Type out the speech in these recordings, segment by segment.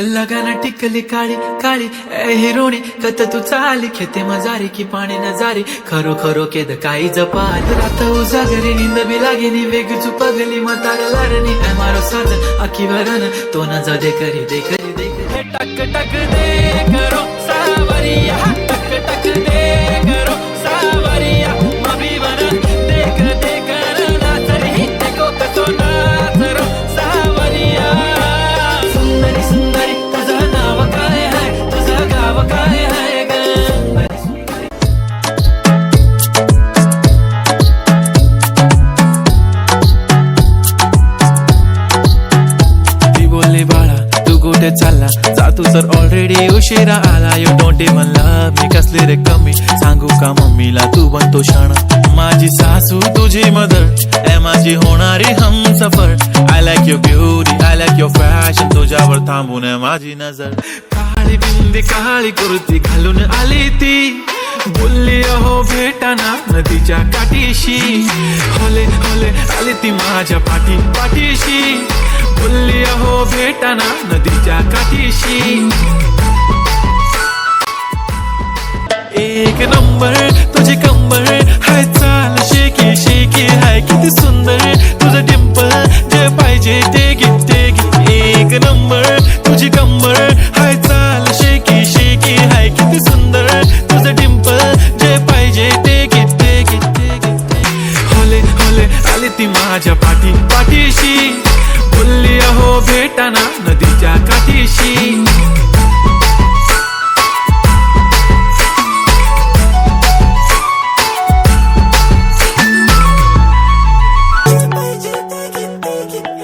लगाना टिकली काळी काळी ए हिरोणी कत तू चाली खेते मजारी की पाणी नजारी खरो खरो केद काही जपाल रात उजागरी नींद बी लागेनी वेग चुपगली मतार लारणी ए मारो साज आखी भरन तो न जा दे करी दे करी दे करी टक टक दे करो सावरिया टक टक दे करो सावरिया मभी वन देख देख नाचरी देखो कसो नाचरो सावरिया सुंदरी सुंदरी तुझं नाव काय आहे तुझं गाव काय आहे ग ती बोलली बाळा तू कुठे चालला जा तू तर ऑलरेडी उशिरा आला you don't even love me कसली रे कमी सांगू का मम्मीला तू बनतो शाणा माझी सासू तुझी मदर ए माझी होणारी Humsafar I like your beauty I like your fashion तुझ्यावर थांबून माझी नजर काळी बिंदी काळी कुर्ती घालून आली ती बोलली अहो भेटाना नदीच्या काठीशी होले होले आली ती माझ्या पाठी पाठीशी बोलली अहो भेटाना नदीच्या काठीशी एक नंबर तुझी कंबर हाय चाल शेकी शेकी हाय किती सुंदर तुझं डिंपल जे पाहिजे ते घे एक नंबर तुझी कंबर हाय चाल शेकी शेकी हाय किती सुंदर तुझं डिंपल जे पाहिजे ते घे होले होले आली ती माझ्या पाठी पाठीशी बोलली अहो भेटाना नदीच्या काठीशी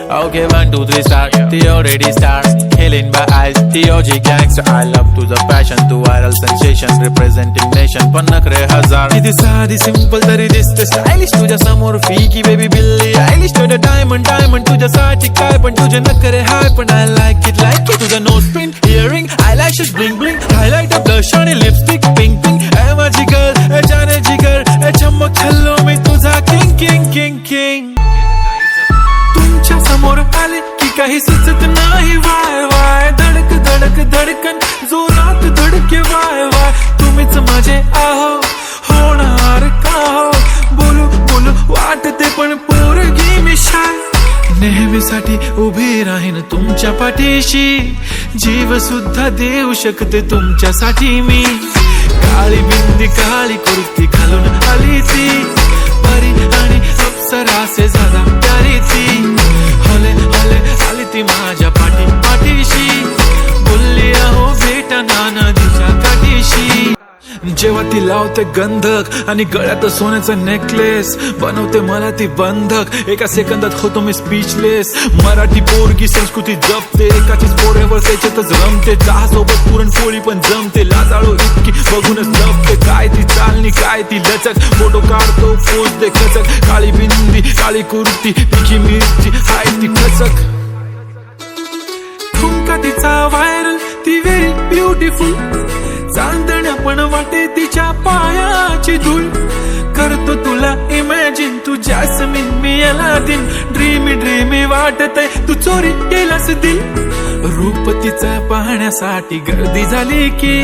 Okay, 1, 2, 3, start. The already start. Killing by eyes. The OG gangster. I love to the passion, to viral sensation, representing nation. पन्नकरे हजार. किती साधी simple तरी दिसते stylish तुझ्या समोर फीकी baby बिल्ली आयलिश तुझं diamond diamond तुझ्यासाठी काय पण तुझे नखरे हाय पण I like it तुझं nose pin earring eyelashes bling bling highlighter blush आणि lipstick pink pink ए माझी girl ए जाने जिगर ए चमक छल्लो मी तुझा king king king king तुमच्या समोर आले की काही सुचत नाही वाय वाय धडक धडक धडकन जोरात धडके वाय वाय तुम्हीच माझे आहो होणार का हो बोलू बोलू वाटते पण पोरगी मी शाय नेहमीसाठी उभी राहीन तुमच्या पाठीशी जीव सुद्धा देऊ शकते तुमच्यासाठी मी काळी बिंदी काळी कुर्ती घालून आली ती परी आणि अप्सरासे झाला प्यारी ती होले होले आली ती माझ्या पाठी पाठीशी बोलली अहो भेटाना नदीच्या काठीशी जेव्हा ती लावते गंधक आणि गळ्यात सोन्याचं नेकलेस बनवते मला ती बंधक एका सेकंदात होतो मी स्पीचलेस मराठी पोरगी संस्कृती जपते एकाचीच पोऱ्यावर त्याच्यातच रमते चहासोबत पुरणपोळी पण जमते लाजाळू इतकी बघूनच लपते काय ती चालणी काय ती लचक फोटो काढतो पोज दे खचक काळी बिंदी काळी कुर्ती तिखी मिरची हाय ती खचक ठुमका तिचा व्हायरल ती व्हेरी ब्युटिफुल चांदण्या पण वाटे तिच्या पायाची धूळ करतो तुला इमॅजिन तू जॅस्मिन मी अलादीन ड्रीमी ड्रीमी वाटतय तू चोरी केलास दिल रूप तिचा पाहण्यासाठी गर्दी झाली की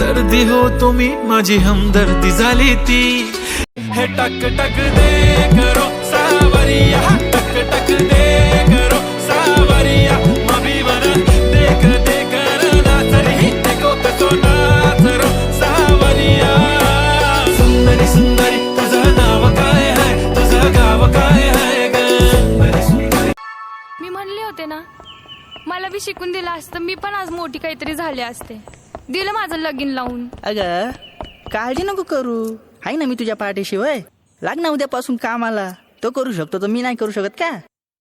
दर्दी हो तुम्ही माझी हमदर्दी झाली ती हे टक टक दे करो सावरिया टक टक दे करो सावरिया मभी वन देख देख नाचरी देखो कसो नाचरो सावरिया सुंदरी सुंदरी तुझं नाव काय आहे तुझं गाव काय आहे ग मी म्हणले होते ना मला बी शिकून दिलं असतं मी पण आज मोठी काहीतरी झाले असते दिलं माझं लगीन लावून अगं काळजी नको करू आहे ना मी तुझ्या पाठीशी होय लाग ना उद्यापासून कामाला तो करू शकतो तर मी नाही करू शकत का